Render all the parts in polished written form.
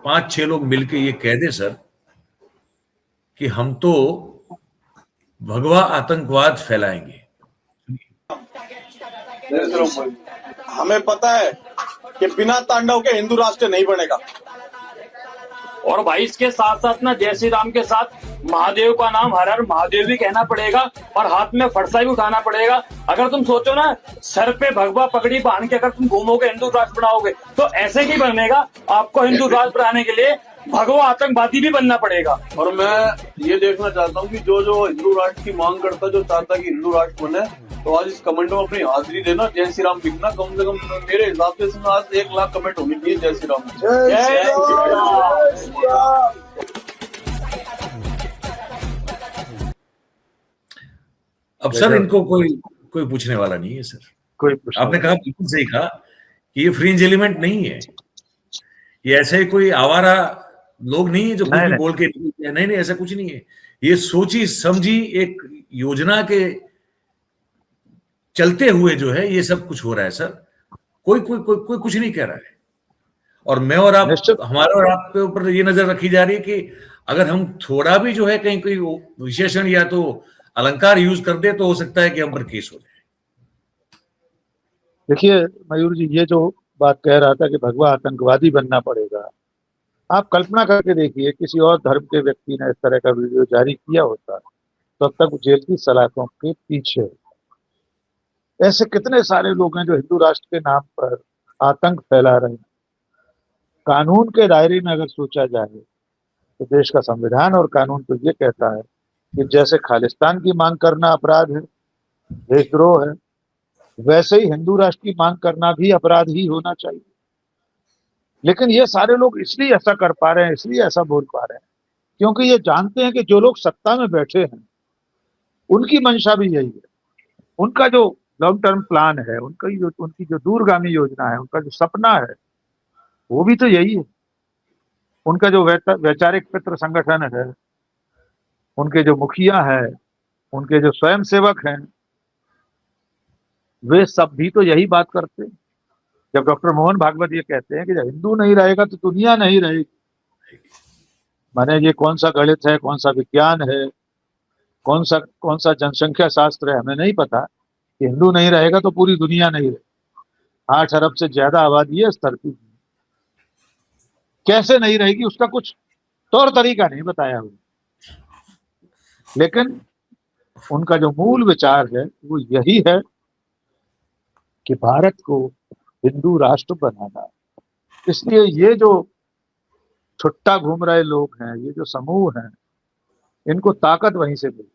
5-6 लोग मिलके ये कह दे सर कि हम तो भगवा आतंकवाद फैलाएंगे, हमें पता है कि बिना तांडव के हिंदू राष्ट्र नहीं बनेगा। और भाई इसके साथ साथ ना जय श्री राम के साथ महादेव का नाम हर हर महादेव भी कहना पड़ेगा और हाथ में फरसा भी उठाना पड़ेगा। अगर तुम सोचो ना सर पे भगवा पगड़ी बांध के अगर तुम घूमोगे हिंदू राष्ट्र बनाओगे तो ऐसे ही बनेगा। आपको हिंदू राष्ट्र बनाने के लिए भगवा आतंकवादी भी बनना पड़ेगा। और मैं ये देखना चाहता हूँ कि जो हिंदू राष्ट्र की मांग करता, जो चाहता कि हिंदू राष्ट्र बने, तो आज इस कमेंट में अपनी हाजिरी देना, जय श्री राम लिखना। कम से कम मेरे हिसाब से इसमें आज 1 लाख कमेंट होनी चाहिए जय श्री राम। जय श्री राम। अब सर इनको कोई पूछने वाला नहीं है सर। आपने कहा, बिल्कुल सही कहा कि ये फ्रिंज एलिमेंट नहीं है, ये ऐसे कोई आवारा लोग नहीं है जो कुछ भी बोल के नहीं, ऐसा कुछ नहीं है। ये सोची समझी एक योजना के चलते हुए जो है ये सब कुछ हो रहा है सर। कोई कुछ नहीं कह रहा है। और मैं और आप, हमारे और आपके ऊपर ये नजर रखी जा रही है कि अगर हम थोड़ा भी जो है कहीं कोई विशेषण या तो अलंकार यूज कर दे तो हो सकता है कि हम पर केस हो जाए। देखिए मयूर जी, ये जो बात कह रहा था कि भगवा आतंकवादी बनना पड़ेगा, आप कल्पना करके देखिए किसी और धर्म के व्यक्ति ने इस तरह का वीडियो जारी किया होता तो अब तक जेल की सलाखों के पीछे। ऐसे कितने सारे लोग हैं जो हिंदू राष्ट्र के नाम पर आतंक फैला रहे हैं। कानून के दायरे में अगर सोचा जाए तो देश का संविधान और कानून तो ये कहता है कि जैसे खालिस्तान की मांग करना अपराध है, देशद्रोह है, वैसे ही हिंदू राष्ट्र की मांग करना भी अपराध ही होना चाहिए। लेकिन ये सारे लोग इसलिए ऐसा कर पा रहे हैं, इसलिए ऐसा बोल पा रहे हैं क्योंकि ये जानते हैं कि जो लोग सत्ता में बैठे हैं उनकी मंशा भी यही है। उनका जो लॉन्ग टर्म प्लान है, उनकी जो दूरगामी योजना है, उनका जो सपना है, वो भी तो यही है। उनका जो वैचारिक पितृ संगठन है, उनके जो मुखिया है, उनके जो स्वयं सेवक हैं, वे सब भी तो यही बात करते हैं। जब डॉक्टर मोहन भागवत ये कहते हैं कि जब हिंदू नहीं रहेगा तो दुनिया नहीं रहेगी, माने ये कौन सा गणित है, कौन सा विज्ञान है, कौन सा जनसंख्या शास्त्र है, हमें नहीं पता कि हिंदू नहीं रहेगा तो पूरी दुनिया नहीं रहेगी। 8 अरब से ज्यादा आबादी है इस धरती की, कैसे नहीं रहेगी उसका कुछ तौर तरीका नहीं बताया हुआ। लेकिन उनका जो मूल विचार है वो यही है कि भारत को हिंदू राष्ट्र बनाना। इसलिए ये जो छुट्टा घूम रहे लोग हैं, ये जो समूह हैं, इनको ताकत वहीं से मिली।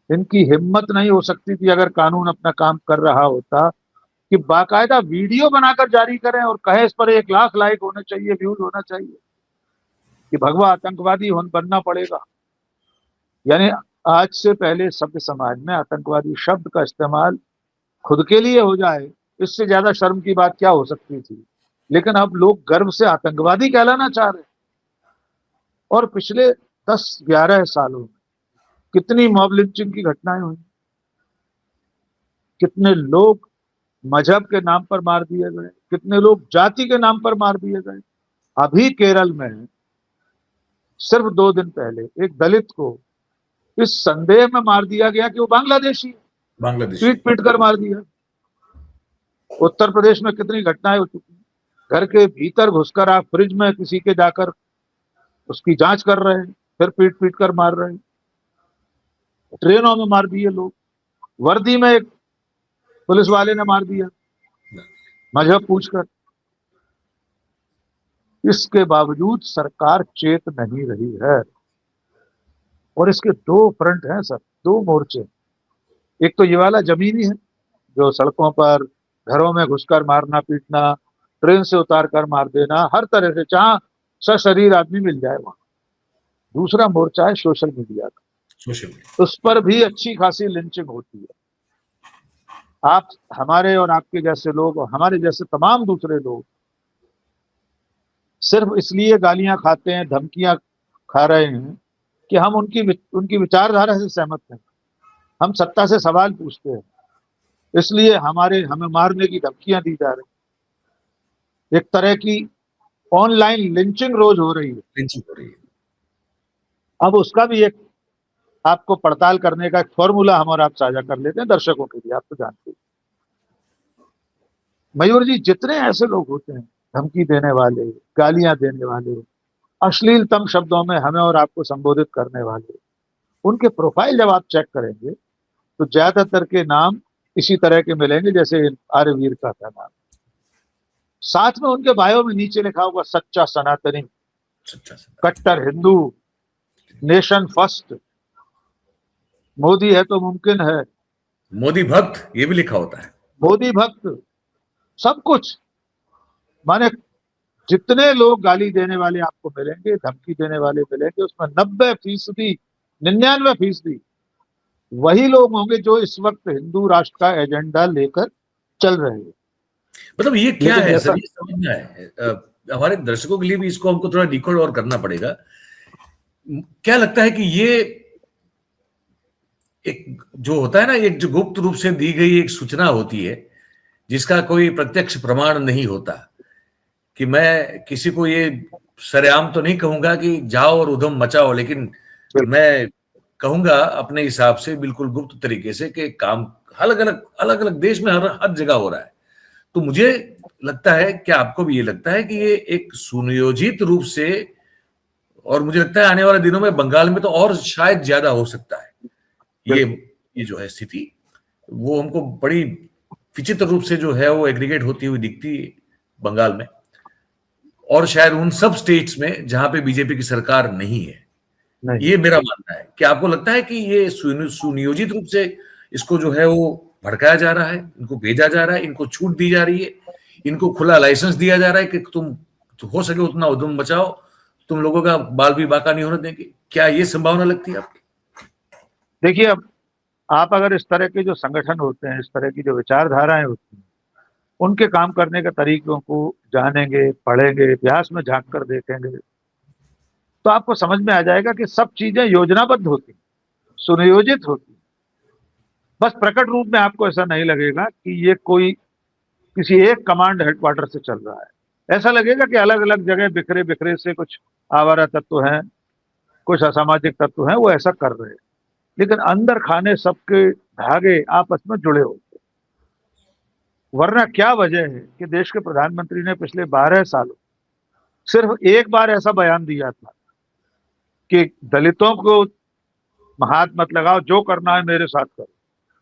इनकी हिम्मत नहीं हो सकती थी अगर कानून अपना काम कर रहा होता कि बाकायदा वीडियो बनाकर जारी करें और कहे इस पर 1 लाख लाइक होने चाहिए, व्यूज होना चाहिए कि भगवा आतंकवादी बनना पड़ेगा। यानी आज से पहले सभ्य समाज में आतंकवादी शब्द का इस्तेमाल खुद के लिए हो जाए, इससे ज्यादा शर्म की बात क्या हो सकती थी। लेकिन अब लोग गर्व से आतंकवादी कहलाना चाह रहे हैं। और पिछले 10-11 सालों में कितनी मॉब लिंचिंग की घटनाएं हुई, कितने लोग मजहब के नाम पर मार दिए गए, कितने लोग जाति के नाम पर मार दिए गए। अभी केरल में सिर्फ 2 दिन पहले एक दलित को इस संदेह में मार दिया गया कि वो बांग्लादेशी पीट पीट कर मार दिया। उत्तर प्रदेश में कितनी घटनाएं हो चुकी, घर के भीतर घुसकर आप फ्रिज में किसी के जाकर उसकी जांच कर रहे हैं, फिर पीट पीट कर मार रहे हैं। ट्रेनों में मार दिए लोग, वर्दी में एक पुलिस वाले ने मार दिया मजहब पूछकर। इसके बावजूद सरकार चेत नहीं रही है। और इसके 2 फ्रंट हैं सर, 2 मोर्चे। एक तो ये वाला जमीनी है जो सड़कों पर घरों में घुसकर मारना पीटना, ट्रेन से उतार कर मार देना, हर तरह से जहां सशरीर आदमी मिल जाए वहां। दूसरा मोर्चा है सोशल मीडिया का, उस पर भी अच्छी खासी लिंचिंग होती है। आप, हमारे और आपके जैसे लोग और हमारे जैसे तमाम दूसरे लोग सिर्फ इसलिए गालियां खाते हैं, धमकियां खा रहे हैं कि हम उनकी विचारधारा से सहमत हैं। हम सत्ता से सवाल पूछते हैं, इसलिए हमें मारने की धमकियां दी जा रही। एक तरह की ऑनलाइन लिंचिंग रोज हो रही है, लिंचिंग हो रही है। अब उसका भी एक आपको पड़ताल करने का एक फॉर्मूला हम और आप साझा कर लेते हैं दर्शकों के लिए, आप तो जानते हैं मयूर जी, जितने ऐसे लोग होते हैं धमकी देने वाले, गालियां देने वाले, अश्लीलतम शब्दों में हमें और आपको संबोधित करने वाले, उनके प्रोफाइल जब आप चेक करेंगे तो ज्यादातर के नाम इसी तरह के मिलेंगे जैसे आर्यवीर का था नाम। साथ में उनके बायो में नीचे लिखा होगा सच्चा सनातनी, कट्टर हिंदू, नेशन फर्स्ट, मोदी है तो मुमकिन है, मोदी भक्त, ये भी लिखा होता है, मोदी भक्त, सब कुछ। माने जितने लोग गाली देने वाले आपको मिलेंगे, धमकी देने वाले मिलेंगे, उसमें 90%, 99% वही लोग होंगे जो इस वक्त हिंदू राष्ट्र का एजेंडा लेकर चल रहे हैं। मतलब ये क्या है सर, ये समझना है हमारे दर्शकों के लिए भी, इसको हमको थोड़ा डिकोड और करना पड़ेगा। क्या लगता है कि ये एक जो होता है ना, एक जो गुप्त रूप से दी गई एक सूचना होती है जिसका कोई प्रत्यक्ष प्रमाण नहीं होता, कि मैं किसी को ये सरेआम तो नहीं कहूंगा कि जाओ और उधम मचाओ, लेकिन मैं कहूंगा अपने हिसाब से बिल्कुल गुप्त तरीके से कि काम अलग अलग देश में हर जगह हो रहा है। तो मुझे लगता है, क्या आपको भी ये लगता है कि ये एक सुनियोजित रूप से, और मुझे लगता है आने वाले दिनों में बंगाल में तो और शायद ज्यादा हो सकता है, ये जो है स्थिति, वो हमको बड़ी विचित्र रूप से जो है वो एग्रीगेट होती हुई दिखती है बंगाल में, और शायद उन सब स्टेट्स में जहां पे बीजेपी की सरकार नहीं है। ये मेरा मानना है। क्या आपको लगता है कि ये सुनियोजित रूप से इसको जो है वो भड़काया जा रहा है, इनको भेजा जा रहा है, इनको छूट दी जा रही है, इनको खुला लाइसेंस दिया जा रहा है कि तुम हो सके उतना उद्यम बचाओ, तुम लोगों का बाल भी बाका नहीं होने देंगे? क्या ये संभावना लगती है आपकी? देखिए, अब आप अगर इस तरह के जो संगठन होते हैं, इस तरह की जो विचारधाराएं होती हैं, उनके काम करने के तरीकों को जानेंगे, पढ़ेंगे, इतिहास में झांक कर देखेंगे, तो आपको समझ में आ जाएगा कि सब चीजें योजनाबद्ध होती, सुनियोजित होती। बस प्रकट रूप में आपको ऐसा नहीं लगेगा कि ये कोई किसी एक कमांड हेडक्वार्टर से चल रहा है। ऐसा लगेगा कि अलग अलग जगह बिखरे बिखरे से कुछ आवारा तत्व हैं, कुछ असामाजिक तत्व हैं, वो ऐसा कर रहे हैं, लेकिन अंदर खाने सबके धागे आपस में जुड़े होते। वरना क्या वजह है कि देश के प्रधानमंत्री ने पिछले 12 सालों सिर्फ एक बार ऐसा बयान दिया था कि दलितों को हाथ मत लगाओ, जो करना है मेरे साथ करो।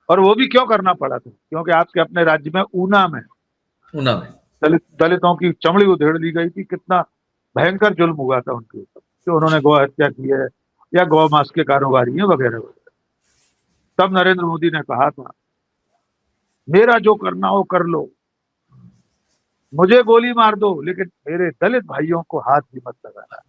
और वो भी क्यों करना पड़ा था? क्योंकि आपके अपने राज्य में ऊना में दलितों की चमड़ी उधेड़ ली गई थी। कितना भयंकर जुल्म हुआ था उनके ऊपर, कि उन्होंने गौ हत्या की है या गौ मांस के कारोबारी हैं वगैरह वगैरह। तब नरेंद्र मोदी ने कहा था, मेरा जो करना हो कर लो, मुझे गोली मार दो, लेकिन मेरे दलित भाइयों को हाथ भी मत लगाना।